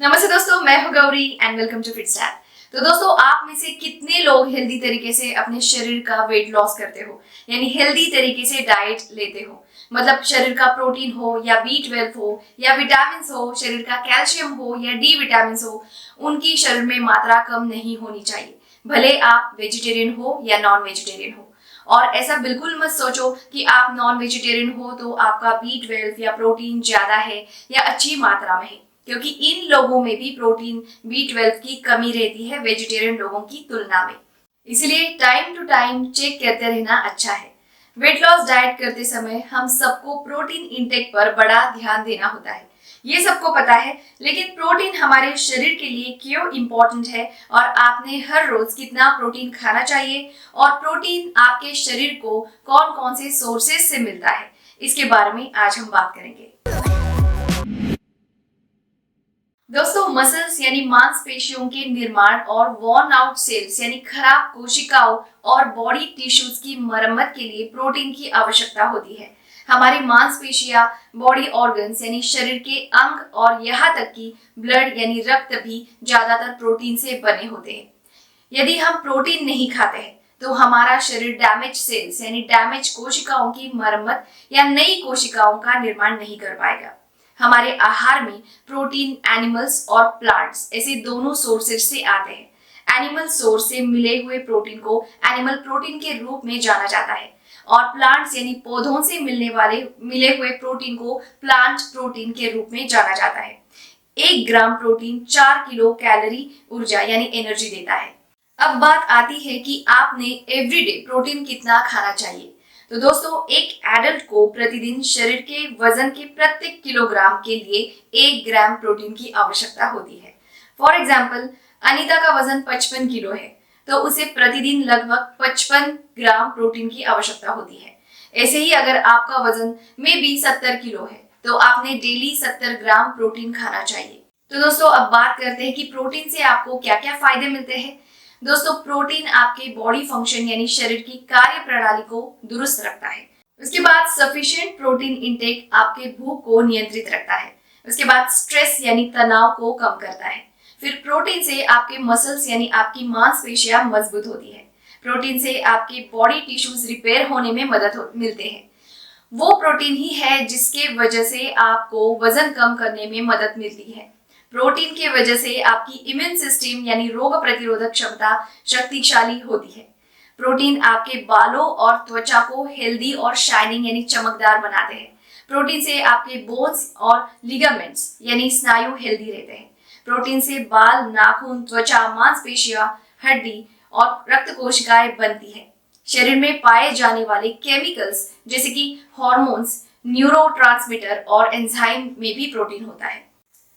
नमस्ते दोस्तों, मैं हूं गौरी एंड वेलकम टू फिटस्टैट। तो दोस्तों, आप में से कितने लोग हेल्दी तरीके से अपने शरीर का वेट लॉस करते हो, यानी हेल्दी तरीके से डाइट लेते हो। मतलब शरीर का प्रोटीन हो या B12 हो या विटामिन हो, शरीर का कैल्शियम हो या डी विटामिन हो, उनकी शरीर में मात्रा कम नहीं होनी चाहिए, भले आप वेजिटेरियन हो या नॉन वेजिटेरियन हो। और ऐसा बिल्कुल मत सोचो कि आप नॉन वेजिटेरियन हो तो आपका B12 या प्रोटीन ज्यादा है या अच्छी मात्रा में है, क्योंकि इन लोगों में भी प्रोटीन B12 की कमी रहती है वेजिटेरियन लोगों की तुलना में। इसलिए टाइम टू टाइम चेक करते रहना अच्छा है। वेट लॉस डाइट करते समय हम सबको प्रोटीन इंटेक पर बड़ा ध्यान देना होता है, ये सबको पता है। लेकिन प्रोटीन हमारे शरीर के लिए क्यों इम्पोर्टेंट है और आपने हर रोज कितना प्रोटीन खाना चाहिए और प्रोटीन आपके शरीर को कौन कौन से सोर्सेज से मिलता है, इसके बारे में आज हम बात करेंगे। दोस्तों, मसल्स यानी मांसपेशियों के निर्माण और वॉर्न आउट सेल्स यानी खराब कोशिकाओं और बॉडी टिश्यूज की मरम्मत के लिए प्रोटीन की आवश्यकता होती है। हमारी मांसपेशियां, बॉडी ऑर्गन्स यानी शरीर के अंग और यहाँ तक कि ब्लड यानी रक्त भी ज्यादातर प्रोटीन से बने होते हैं। यदि हम प्रोटीन नहीं खाते हैं तो हमारा शरीर डैमेज सेल्स यानी डैमेज कोशिकाओं की मरम्मत या नई कोशिकाओं का निर्माण नहीं कर पाएगा। हमारे आहार में प्रोटीन एनिमल्स और प्लांट्स ऐसे दोनों सोर्सेज से आते हैं। एनिमल सोर्स से मिले हुए प्रोटीन को एनिमल प्रोटीन के रूप में जाना जाता है और प्लांट्स यानी पौधों से मिले हुए प्रोटीन को प्लांट प्रोटीन के रूप में जाना जाता है। 1 ग्राम प्रोटीन 4 किलो कैलोरी ऊर्जा यानी एनर्जी देता है। अब बात आती है कि आपने एवरीडे प्रोटीन कितना खाना चाहिए। तो दोस्तों, एक एडल्ट को प्रतिदिन शरीर के वजन के प्रत्येक किलोग्राम के लिए 1 ग्राम प्रोटीन की आवश्यकता होती है। फॉर एग्जाम्पल, अनीता का वजन 55 किलो है तो उसे प्रतिदिन लगभग 55 ग्राम प्रोटीन की आवश्यकता होती है। ऐसे ही अगर आपका वजन में भी 70 किलो है तो आपने डेली 70 ग्राम प्रोटीन खाना चाहिए। तो दोस्तों, अब बात करते हैं कि प्रोटीन से आपको क्या क्या फायदे मिलते हैं। दोस्तों, प्रोटीन आपके बॉडी फंक्शन यानी शरीर की कार्य प्रणाली को दुरुस्त रखता है। उसके बाद सफिशिएंट प्रोटीन इंटेक आपके भूख को नियंत्रित रखता है। उसके बाद स्ट्रेस यानी तनाव को कम करता है। फिर प्रोटीन से आपके मसल्स यानी आपकी मांसपेशियां मजबूत होती है। प्रोटीन से आपके बॉडी टिश्यूज रिपेयर होने में मिलते हैं। वो प्रोटीन ही है जिसके वजह से आपको वजन कम करने में मदद मिलती है। प्रोटीन की वजह से आपकी इम्यून सिस्टम यानी रोग प्रतिरोधक क्षमता शक्तिशाली होती है। प्रोटीन आपके बालों और त्वचा को हेल्दी और शाइनिंग यानी चमकदार बनाते हैं। प्रोटीन से आपके बोन्स और लिगामेंट्स यानी स्नायु हेल्दी रहते हैं। प्रोटीन से बाल, नाखून, त्वचा, मांसपेशियां, हड्डी और रक्त कोशिकाएं बनती है। शरीर में पाए जाने वाले केमिकल्स जैसे कि हार्मोन्स, न्यूरोट्रांसमीटर और एंजाइम में भी प्रोटीन होता है।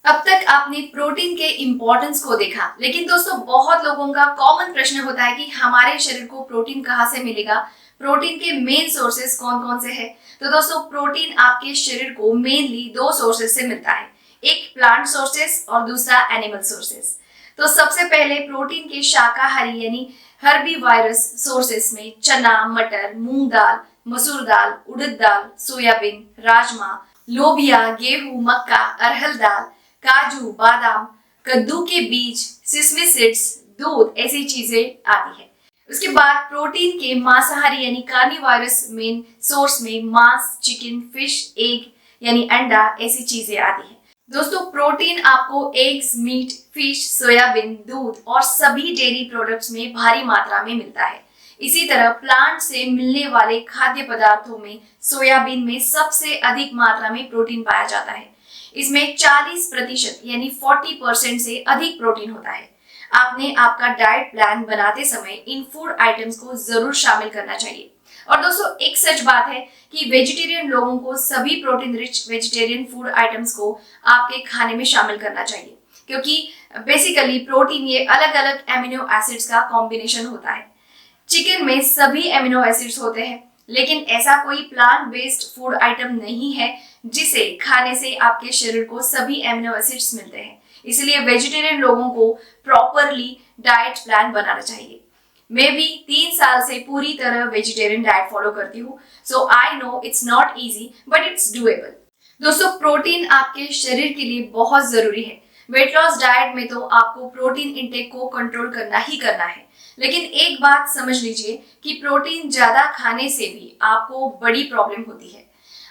अब तक आपने प्रोटीन के इम्पोर्टेंस को देखा, लेकिन दोस्तों, बहुत लोगों का कॉमन प्रश्न होता है कि हमारे शरीर को प्रोटीन कहाँ से मिलेगा, प्रोटीन के मेन सोर्सेस कौन कौन से हैं। तो दोस्तों, प्रोटीन आपके शरीर को मेनली 2 सोर्सेस से मिलता है, एक प्लांट सोर्सेस और दूसरा एनिमल सोर्सेस। तो सबसे पहले प्रोटीन के शाकाहारी यानी हर्बीवायरस सोर्सेस में चना, मटर, मूंग दाल, मसूर दाल, उड़द दाल, सोयाबीन, राजमा, लोबिया, गेहूं, मक्का, अरहर दाल, काजू, बादाम, कद्दू के बीज, सिसमी सीड्स, दूध, ऐसी चीजें आती है। उसके बाद प्रोटीन के मांसाहारी यानी कार्निवोरस मेन सोर्स में मांस, चिकन, फिश, एग यानी अंडा, ऐसी चीजें आती है। दोस्तों, प्रोटीन आपको एग्स, मीट, फिश, सोयाबीन, दूध और सभी डेयरी प्रोडक्ट्स में भारी मात्रा में मिलता है। इसी तरह प्लांट से मिलने वाले खाद्य पदार्थों में सोयाबीन में सबसे अधिक मात्रा में प्रोटीन पाया जाता है। इसमें 40% यानी 40% से अधिक प्रोटीन होता है। आपने आपका डाइट प्लान बनाते समय इन फूड आइटम्स को जरूर शामिल करना चाहिए। और दोस्तों, एक सच बात है कि वेजिटेरियन लोगों को सभी protein rich vegetarian food items को आपके खाने में शामिल करना चाहिए, क्योंकि बेसिकली प्रोटीन ये अलग अलग एमिनो एसिड्स का कॉम्बिनेशन होता है। चिकन में सभी एमिनो एसिड्स होते हैं, लेकिन ऐसा कोई प्लांट बेस्ड फूड आइटम नहीं है जिसे खाने से आपके शरीर को सभी एमिनो एसिड्स मिलते हैं। इसलिए वेजिटेरियन लोगों को प्रॉपरली डाइट प्लान बनाना चाहिए। मैं भी 3 साल से पूरी तरह वेजिटेरियन डाइट फॉलो करती हूँ, so I know it's not easy but it's doable. दोस्तों, प्रोटीन आपके शरीर के लिए बहुत जरूरी है। वेट लॉस डाइट में तो आपको प्रोटीन इंटेक को कंट्रोल करना ही करना है, लेकिन एक बात समझ लीजिए कि प्रोटीन ज्यादा खाने से भी आपको बड़ी प्रॉब्लम होती है।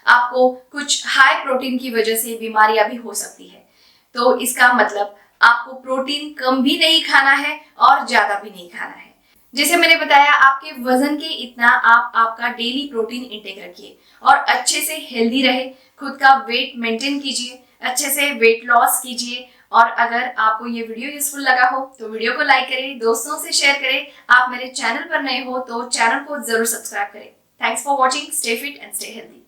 आपको कुछ हाई प्रोटीन की वजह से बीमारियां भी हो सकती है। तो इसका मतलब आपको प्रोटीन कम भी नहीं खाना है और ज्यादा भी नहीं खाना है। जैसे मैंने बताया, आपके वजन के इतना आप आपका डेली प्रोटीन इंटेक रखिए और अच्छे से हेल्दी रहे, खुद का वेट मेंटेन कीजिए, अच्छे से वेट लॉस कीजिए। और अगर आपको ये वीडियो यूजफुल लगा हो तो वीडियो को लाइक करें, दोस्तों से शेयर करें। आप मेरे चैनल पर नए हो तो चैनल को जरूर सब्सक्राइब करें। Thanks for watching. Stay fit and stay healthy.